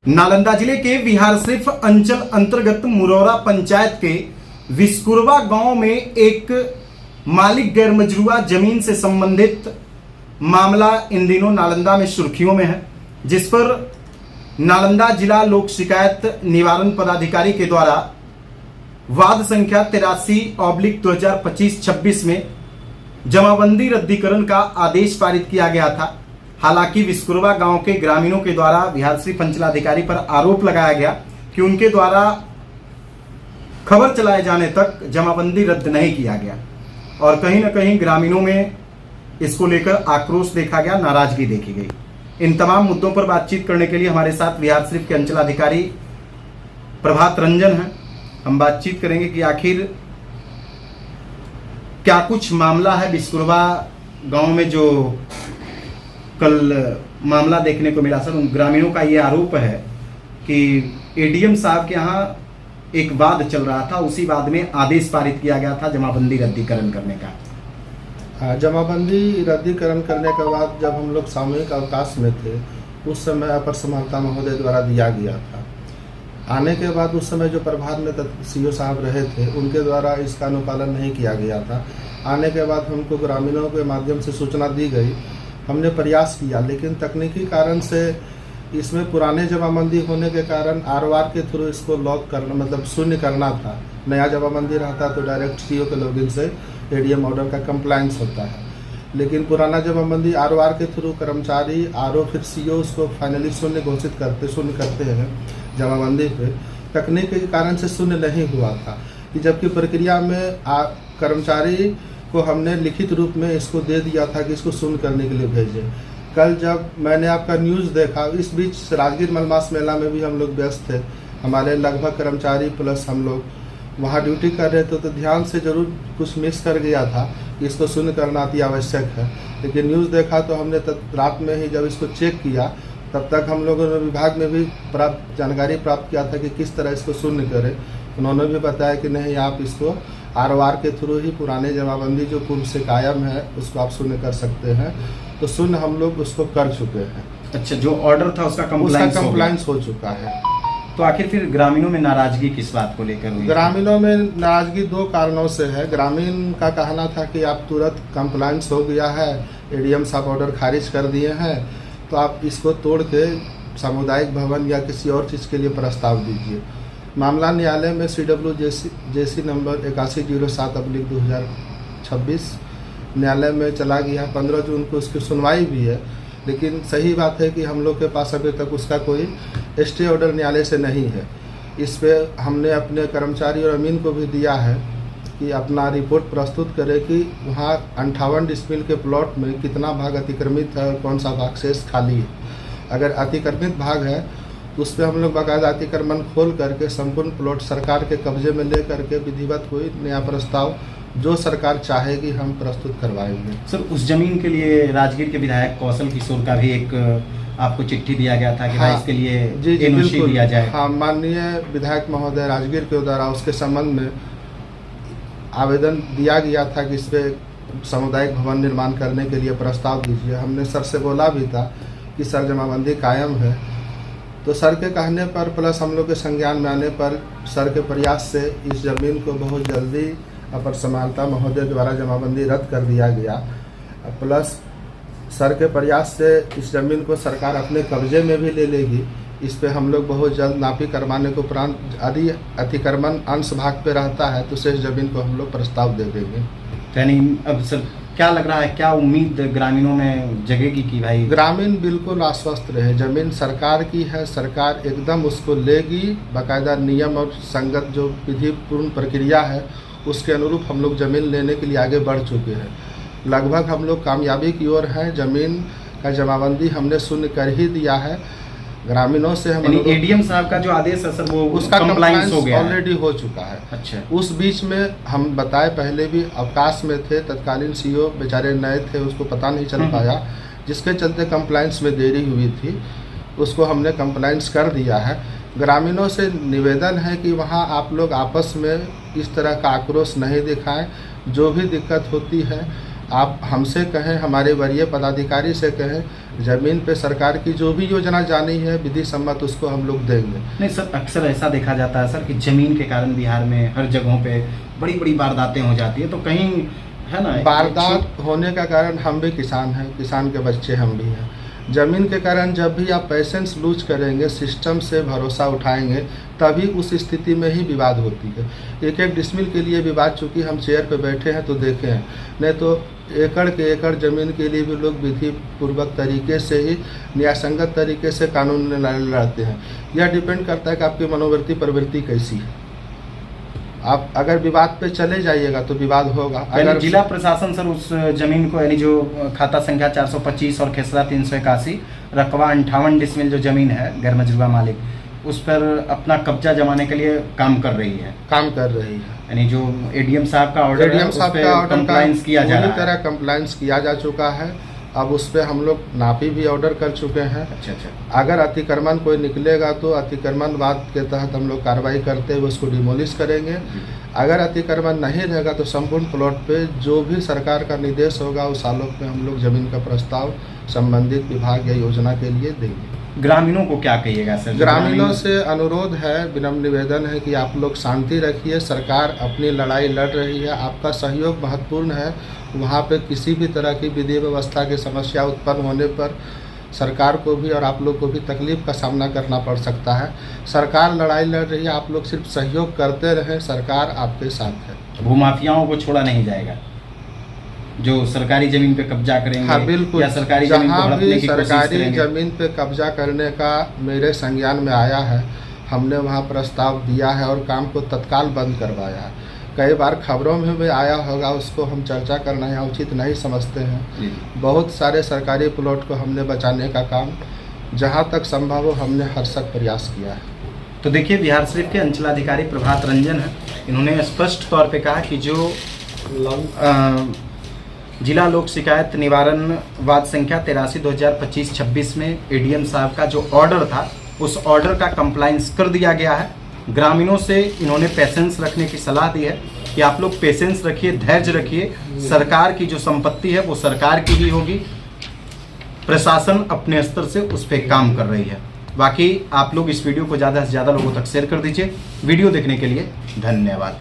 नालंदा जिले के विहारशरीफ अंचल अंतर्गत मुरौरा पंचायत के विस्कुरवा गांव में एक मालिक गैर मजरूआ जमीन से संबंधित मामला इन दिनों नालंदा में सुर्खियों में है, जिस पर नालंदा जिला लोक शिकायत निवारण पदाधिकारी के द्वारा वाद संख्या 83/2025-26 में जमाबंदी रद्दीकरण का आदेश पारित किया गया था। हालांकि विस्कुरवा गांव के ग्रामीणों के द्वारा विहारशरीफ अंचलाधिकारी पर आरोप लगाया गया कि उनके द्वारा खबर चलाए जाने तक जमाबंदी रद्द नहीं किया गया और कहीं न कहीं ग्रामीणों में इसको लेकर आक्रोश देखा गया, नाराजगी देखी गई। इन तमाम मुद्दों पर बातचीत करने के लिए हमारे साथ विहारशरीफ के अंचलाधिकारी प्रभात रंजन हैं। हम बातचीत करेंगे कि आखिर क्या कुछ मामला है विस्कुरवा गांव में जो कल मामला देखने को मिला। सर, उन ग्रामीणों का ये आरोप है कि एडीएम साहब के यहाँ एक वाद चल रहा था, उसी वाद में आदेश पारित किया गया था जमाबंदी रद्दीकरण करने का। जमाबंदी रद्दीकरण करने के बाद जब हम लोग सामूहिक अवकाश में थे, उस समय अपर समाहर्ता महोदय द्वारा दिया गया था। आने के बाद उस समय जो प्रभार में सीओ साहब रहे थे, उनके द्वारा इसका अनुपालन नहीं किया गया था। आने के बाद हमको ग्रामीणों के माध्यम से सूचना दी गई, हमने प्रयास किया, लेकिन तकनीकी कारण से इसमें पुराने जमाबंदी होने के कारण आरओआर के थ्रू इसको लॉक करना, मतलब शून्य करना था। नया जमाबंदी रहता तो डायरेक्ट सीओ के लॉगिन से एडीएम ऑर्डर का कंप्लायंस होता है, लेकिन पुराना जमाबंदी आरओआर के थ्रू कर्मचारी आरओ फिर सीओ उसको फाइनली शून्य घोषित करते हैं जमाबंदी पे। तकनीक के कारण से शून्य नहीं हुआ था कि जबकि प्रक्रिया में कर्मचारी को हमने लिखित रूप में इसको दे दिया था कि इसको शून्य करने के लिए भेजें। कल जब मैंने आपका न्यूज़ देखा, इस बीच राजगीर मलमास मेला में भी हम लोग व्यस्त थे, हमारे लगभग कर्मचारी प्लस हम लोग वहाँ ड्यूटी कर रहे थे, तो ध्यान से जरूर कुछ मिस कर गया था कि इसको शून्य करना अति आवश्यक है। लेकिन न्यूज़ देखा तो हमने रात में ही जब इसको चेक किया, तब तक हम लोगों ने विभाग में भी जानकारी प्राप्त किया था कि किस तरह इसको शून्य करें। उन्होंने भी बताया कि नहीं, आप इसको आरओआर के थ्रू ही पुराने जमाबंदी जो पूर्व से कायम है उसको आप शून्य कर सकते हैं। तो शून्य हम लोग उसको कर चुके हैं। अच्छा, जो ऑर्डर था उसका कंप्लायंस हो चुका है। तो आखिर फिर ग्रामीणों में नाराजगी किस बात को लेकर हुई? ग्रामीणों में नाराजगी दो कारणों से है। ग्रामीण का कहना था कि आप तुरंत कंप्लायंस हो गया है, एडीएम साहब ऑर्डर खारिज कर दिए हैं, तो आप इसको तोड़ के सामुदायिक भवन या किसी और चीज़ के लिए प्रस्ताव दीजिए। मामला न्यायालय में CWJC नंबर 8107/2026 न्यायालय में चला गया। 15 जून को उसकी सुनवाई भी है, लेकिन सही बात है कि हम लोग के पास अभी तक उसका कोई स्टे ऑर्डर न्यायालय से नहीं है। इस पे हमने अपने कर्मचारी और अमीन को भी दिया है कि अपना रिपोर्ट प्रस्तुत करें कि वहाँ 58 डिसमिल के प्लॉट में कितना भाग अतिक्रमित है और कौन सा भाग शेष खाली है। अगर अतिक्रमित भाग है तो उस पर हम लोग बाकायदा अतिक्रमण खोल करके संपूर्ण प्लॉट सरकार के कब्जे में ले करके विधिवत कोई नया प्रस्ताव जो सरकार चाहेगी हम प्रस्तुत करवाएंगे। सर, उस जमीन के लिए राजगीर के विधायक कौशल किशोर का भी एक आपको चिट्ठी दिया गया था कि भाई इसके लिए एनओसी दिया जाए। हाँ, माननीय विधायक महोदय राजगीर के द्वारा उसके संबंध में आवेदन दिया गया था कि इस पर सामुदायिक भवन निर्माण करने के लिए प्रस्ताव दीजिए। हमने सर से बोला भी था कि सर जमाबंदी कायम है, तो सर के कहने पर प्लस हम लोग के संज्ञान में आने पर सर के प्रयास से इस जमीन को बहुत जल्दी अपर समाहर्ता महोदय द्वारा जमाबंदी रद्द कर दिया गया। प्लस सर के प्रयास से इस जमीन को सरकार अपने कब्जे में भी ले लेगी। इस पे हम लोग बहुत जल्द नापी करवाने के उपरांत यदि अतिक्रमण अंश भाग पे रहता है तो शेष जमीन को हम लोग प्रस्ताव दे देंगे। यानी अब सर क्या लग रहा है, क्या उम्मीद ग्रामीणों में जगेगी कि भाई? ग्रामीण बिल्कुल आश्वस्त रहे, जमीन सरकार की है, सरकार एकदम उसको लेगी। बाकायदा नियम और संगत जो विधिपूर्ण प्रक्रिया है उसके अनुरूप हम लोग ज़मीन लेने के लिए आगे बढ़ चुके हैं। लगभग हम लोग कामयाबी की ओर हैं। ज़मीन का जमाबंदी हमने शून्य कर ही दिया है। ग्रामीणों से हम एडीएम साहब का जो आदेश है सर, वो उसका कंप्लायंस हो गया, ऑलरेडी हो चुका है। अच्छा, उस बीच में हम बताए पहले भी अवकाश में थे, तत्कालीन सीओ बेचारे नए थे, उसको पता नहीं चल पाया, जिसके चलते कंप्लायंस में देरी हुई थी। उसको हमने कंप्लायंस कर दिया है। ग्रामीणों से निवेदन है कि वहाँ आप लोग आपस में इस तरह का आक्रोश नहीं दिखाएं। जो भी दिक्कत होती है आप हमसे कहें, हमारे वरीय पदाधिकारी से कहें, ज़मीन पे सरकार की जो भी योजना जानी है विधि सम्मत उसको हम लोग देंगे। नहीं सर, अक्सर ऐसा देखा जाता है सर कि ज़मीन के कारण बिहार में हर जगहों पे बड़ी बड़ी वारदातें हो जाती है, तो कहीं है ना वारदात होने का कारण हम भी किसान हैं, किसान के बच्चे हम भी हैं। ज़मीन के कारण जब भी आप पेशेंस लूज करेंगे, सिस्टम से भरोसा उठाएंगे, तभी उस स्थिति में ही विवाद होती है। एक एक डिसमिल के लिए विवाद, चूँकि हम चेयर पे बैठे हैं तो देखे हैं, नहीं तो एकड़ के एकड़ ज़मीन के लिए भी लोग विधि पूर्वक तरीके से ही, न्यायसंगत तरीके से कानून लड़ते हैं। यह डिपेंड करता है कि आपकी मनोवृत्ति प्रवृत्ति कैसी है। आप अगर विवाद पे चले जाइएगा तो विवाद होगा। अगर जिला प्रशासन सर उस जमीन को, यानी जो खाता संख्या 425 और खेसरा 381, रकबा 58 डिसमिल जो जमीन है गैर मजरूआ मालिक, उस पर अपना कब्जा जमाने के लिए काम कर रही है, यानी जो एडीएम साहब का ऑर्डर है उस पे कंप्लायंस किया जा रहा है। पूरी तरह कंप्लायंस किया जा चुका है। अब उस पर हम लोग नापी भी ऑर्डर कर चुके हैं। अच्छा। अगर अतिक्रमण कोई निकलेगा तो अतिक्रमण वाद के तहत हम लोग कार्रवाई करते हुए उसको डिमोलिश करेंगे। अगर अतिक्रमण नहीं रहेगा तो संपूर्ण प्लॉट पे जो भी सरकार का निर्देश होगा उस आलोक में हम लोग जमीन का प्रस्ताव संबंधित विभाग या योजना के लिए देंगे। ग्रामीणों को क्या कहिएगा सर? ग्रामीणों से अनुरोध है, विनम्र निवेदन है कि आप लोग शांति रखिए। सरकार अपनी लड़ाई लड़ रही है, आपका सहयोग महत्वपूर्ण है। वहाँ पे किसी भी तरह की विधि व्यवस्था की समस्या उत्पन्न होने पर सरकार को भी और आप लोग को भी तकलीफ का सामना करना पड़ सकता है। सरकार लड़ाई लड़ रही है, आप लोग सिर्फ सहयोग करते रहें, सरकार आपके साथ है। भूमाफियाओं को छोड़ा नहीं जाएगा जो सरकारी जमीन पे कब्जा करेंगे। हाँ बिल्कुल, या सरकारी जमीन को हड़पने की कोशिश सरकारी करेंगे। जमीन पे कब्जा करने का मेरे संज्ञान में आया है, हमने वहाँ प्रस्ताव दिया है और काम को तत्काल बंद करवाया है। कई बार खबरों में भी आया होगा, उसको हम चर्चा करना यहाँ उचित नहीं समझते हैं। बहुत सारे सरकारी प्लॉट को हमने बचाने का काम जहाँ तक संभव हो हमने हरसक प्रयास किया है। तो देखिए, बिहार शरीफ के अंचलाधिकारी प्रभात रंजन है, इन्होंने स्पष्ट तौर पे कहा कि जो जिला लोक शिकायत निवारण वाद संख्या 83/2025-26 में एडीएम साहब का जो ऑर्डर था उस ऑर्डर का कंप्लायंस कर दिया गया है। ग्रामीणों से इन्होंने पेशेंस रखने की सलाह दी है कि आप लोग पेशेंस रखिए, धैर्य रखिए। सरकार की जो संपत्ति है वो सरकार की ही होगी, प्रशासन अपने स्तर से उस पर काम कर रही है। बाकी आप लोग इस वीडियो को ज़्यादा से ज़्यादा लोगों तक शेयर कर दीजिए। वीडियो देखने के लिए धन्यवाद।